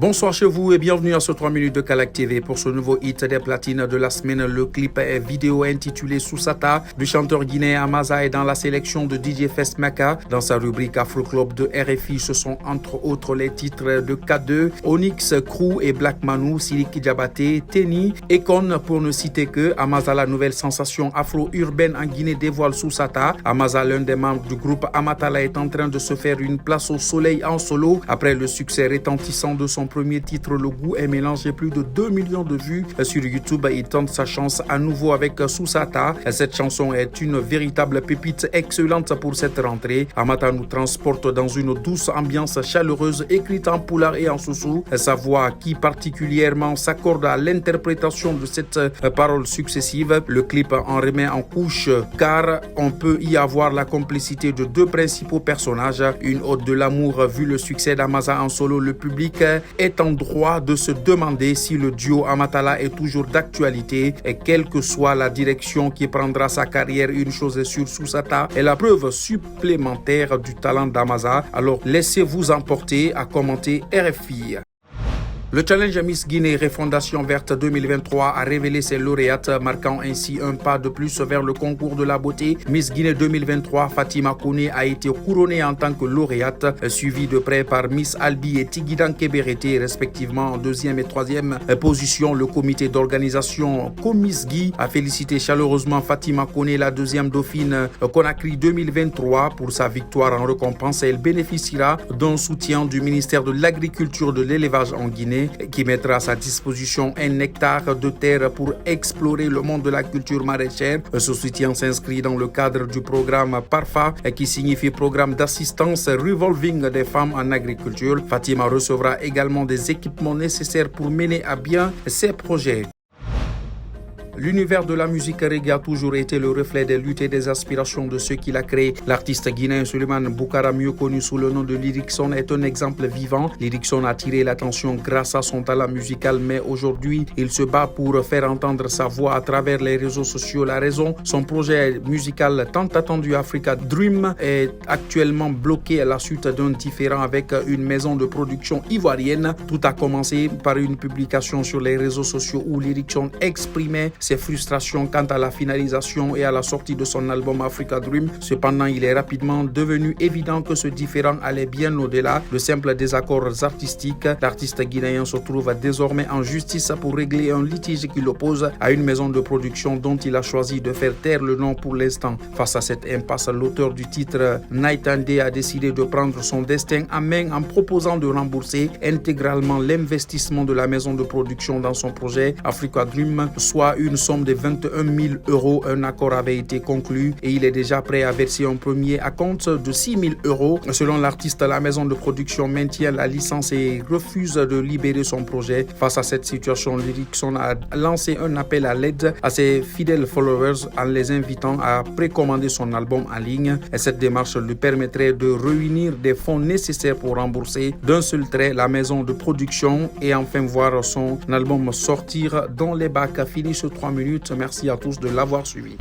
Bonsoir chez vous et bienvenue à ce 3 minutes de Calac TV. Pour ce nouveau hit des platines de la semaine, le clip vidéo intitulé Sousata du chanteur guinéen Amaza est dans la sélection de DJ Fest Maka. Dans sa rubrique Afro Club de RFI, ce sont entre autres les titres de K2, Onyx, Crew et Black Manu, Siliki Diabaté, Teni, Ekon pour ne citer que. Amaza, la nouvelle sensation afro-urbaine en Guinée, dévoile Sousata. Amaza, l'un des membres du groupe Amatala, est en train de se faire une place au soleil en solo. Après le succès retentissant de son premier titre, Le Goût est mélangé, plus de 2 millions de vues sur YouTube. Il tente sa chance à nouveau avec Sousata. Cette chanson est une véritable pépite excellente pour cette rentrée. Amata nous transporte dans une douce ambiance chaleureuse écrite en pulaar et en soussou. Sa voix qui particulièrement s'accorde à l'interprétation de cette parole successive. Le clip en remet en couche car on peut y avoir la complicité de deux principaux personnages. Une ode de l'amour vu le succès d'Amaza en solo. Le public est en droit de se demander si le duo Amatala est toujours d'actualité et quelle que soit la direction qui prendra sa carrière. Une chose est sûre, Sousata est la preuve supplémentaire du talent d'Amaza. Alors laissez-vous emporter à commenter RFI. Le challenge Miss Guinée Refondation Verte 2023 a révélé ses lauréates, marquant ainsi un pas de plus vers le concours de la beauté. Miss Guinée 2023, Fatima Kone a été couronnée en tant que lauréate, suivie de près par Miss Albi et Tigidan Keberete, respectivement en 2e et 3e position. Le comité d'organisation Komisgi a félicité chaleureusement Fatima Kone, la 2e dauphine Conakry 2023, pour sa victoire. En récompense, elle bénéficiera d'un soutien du ministère de l'Agriculture et de l'Élevage en Guinée, qui mettra à sa disposition 1 hectare de terre pour explorer le monde de la culture maraîchère. Ce soutien s'inscrit dans le cadre du programme PARFA, qui signifie Programme d'assistance revolving des femmes en agriculture. Fatima recevra également des équipements nécessaires pour mener à bien ses projets. L'univers de la musique reggae a toujours été le reflet des luttes et des aspirations de ceux qui l'a créé. L'artiste guinéen Suleiman Boukara, mieux connu sous le nom de Lyricson, est un exemple vivant. Lyricson a attiré l'attention grâce à son talent musical, mais aujourd'hui, il se bat pour faire entendre sa voix à travers les réseaux sociaux. La raison, son projet musical tant attendu Africa Dream est actuellement bloqué à la suite d'un différend avec une maison de production ivoirienne. Tout a commencé par une publication sur les réseaux sociaux où Lyricson exprimait ses frustrations quant à la finalisation et à la sortie de son album Africa Dream. Cependant, il est rapidement devenu évident que ce différend allait bien au-delà de simples désaccords artistiques. L'artiste guinéen se trouve désormais en justice pour régler un litige qui l'oppose à une maison de production dont il a choisi de faire taire le nom pour l'instant. Face à cette impasse, l'auteur du titre Night and Day a décidé de prendre son destin en main en proposant de rembourser intégralement l'investissement de la maison de production dans son projet Africa Dream, soit une somme de 21 000 €. Un accord avait été conclu et il est déjà prêt à verser un premier acompte de 6 000 €. Selon l'artiste, la maison de production maintient la licence et refuse de libérer son projet. Face à cette situation, Lyricson a lancé un appel à l'aide à ses fidèles followers en les invitant à précommander son album en ligne. Et cette démarche lui permettrait de réunir des fonds nécessaires pour rembourser d'un seul trait la maison de production et enfin voir son album sortir dans les bacs. Fini ce 3 minutes. Merci à tous de l'avoir suivi.